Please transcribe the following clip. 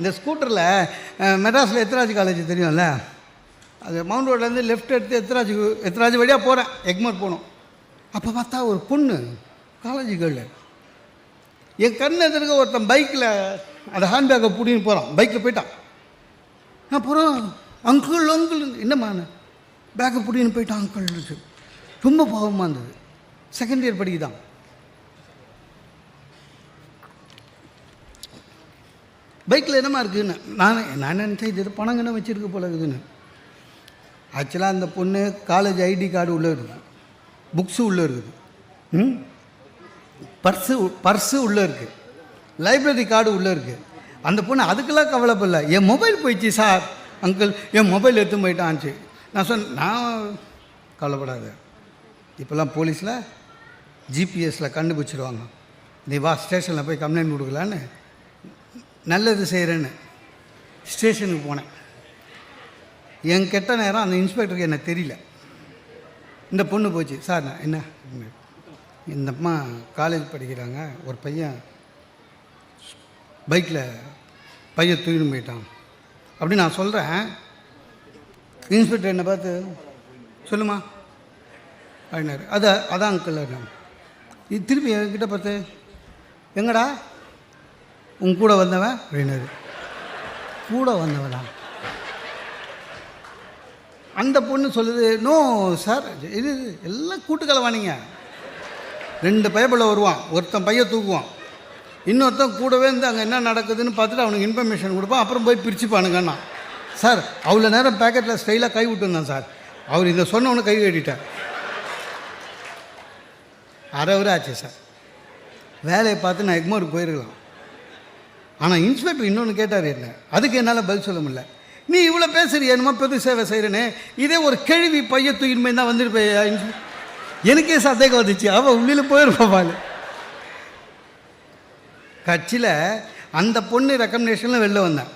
இந்த ஸ்கூட்டரில் மெட்ராஸில் எத்ராஜ் காலேஜ் தெரியும்ல, அது மவுண்ட் ரோட்லேருந்து லெஃப்ட் எடுத்து எத்ராஜ் வழியாக போகிறேன், எக்மோர் போகணும். அப்போ பார்த்தா ஒரு பொண்ணு காலேஜ் கேர்ள் என் கண்ணு எதிர்க்க ஒருத்தன் பைக்கில் அந்த ஹேண்ட்பேக்கை பிடின்னு போகிறான், பைக்கில் போயிட்டான். அப்புறம் அங்கிள் என்னம்மா பேக்கை பிடின்னு போயிட்டான் அங்கிள். ரொம்ப பாவமாக இருந்தது. செகண்ட் இயர் படிக்குதான். பைக்கில் என்னமா இருக்குதுன்னு நான் நினச்சேன் இது பணங்கன்னு வச்சுருக்க போல இருக்குதுன்னு. ஆக்சுவலாக அந்த பொண்ணு காலேஜ் ஐடி கார்டு உள்ளே இருக்குது, புக்ஸு உள்ளே இருக்குது, பர்ஸு உள்ளே இருக்குது, லைப்ரரி கார்டு உள்ளே இருக்குது. அந்த பொண்ணு அதுக்கெல்லாம் கவலைப்படல. என் மொபைல் போயிடுச்சு சார் அங்கிள், என் மொபைல் எடுத்து போயிட்டான்ச்சு. நான் சொன்னேன், நான் கவலைப்படாத, இப்போல்லாம் போலீஸில் ஜிபிஎஸில் கண்டுபிடிச்சிடுவாங்க, நீ வா ஸ்டேஷனில் போய் கம்ப்ளைண்ட் கொடுக்கலான்னு. நல்லது செய்கிறேன்னு ஸ்டேஷனுக்கு போனேன். என் கெட்ட நேரம் அந்த இன்ஸ்பெக்டருக்கு என்ன தெரியல. இந்த பொண்ணு போச்சு, சார் நான் என்ன இந்த அம்மா காலேஜ் படிக்கிறாங்க, ஒரு பையன் பைக்கில் பையன் தூக்கிட்டு போயிட்டான் அப்படின்னு நான் சொல்கிறேன். இன்ஸ்பெக்டர் என்னை பார்த்து சொல்லுமா அப்படின்னாரு. அதான் அங்கிள். இது திருப்பி என்கிட்ட பார்த்து எங்கடா உன் கூட வந்தவன் அப்படின்னாரு. கூட வந்தவனா? அந்த பொண்ணு சொல்லுது, நோ சார், இது எல்லாம் கூட்டுக்கலவானிங்க. 2 பயப்பில் வருவான், ஒருத்தன் பையன் தூக்குவான், இன்னொருத்தன் கூடவே இருந்து அங்கே என்ன நடக்குதுன்னு பார்த்துட்டு அவனுக்கு இன்ஃபர்மேஷன் கொடுப்பான், அப்புறம் போய் பிரிச்சுப்பானுங்கண்ணா. சார் அவ்வளோ நேரம் பேக்கெட்டில் ஸ்டைலாக கை விட்டுருந்தான் சார், அவர் இதை சொன்னவொன்னே கை கட்டிட்டார். அரை வரை ஆச்சு சார். வேலையை பார்த்து நான் எக்மோருக்கு போயிருக்கலாம். ஆனால் இன்ஸ்பெக்டர் இன்னொன்று கேட்டார் என்ன, அதுக்கு என்னால் பதில் சொல்ல முடியல. நீ இவ்வளோ பேசுறிய என்னமோ பெரு சேவை செய்கிறேன்னு, இதே ஒரு கேள்வி பைய தூக்கின்மை தான் வந்துருப்பேயா. எனக்கே சந்தேகம் வந்துச்சு, அவள் உள்ளில் போயிருப்பாள். கட்சியில் அந்த பொண்ணு ரெக்கமெண்டேஷனில் வெளில வந்தேன்.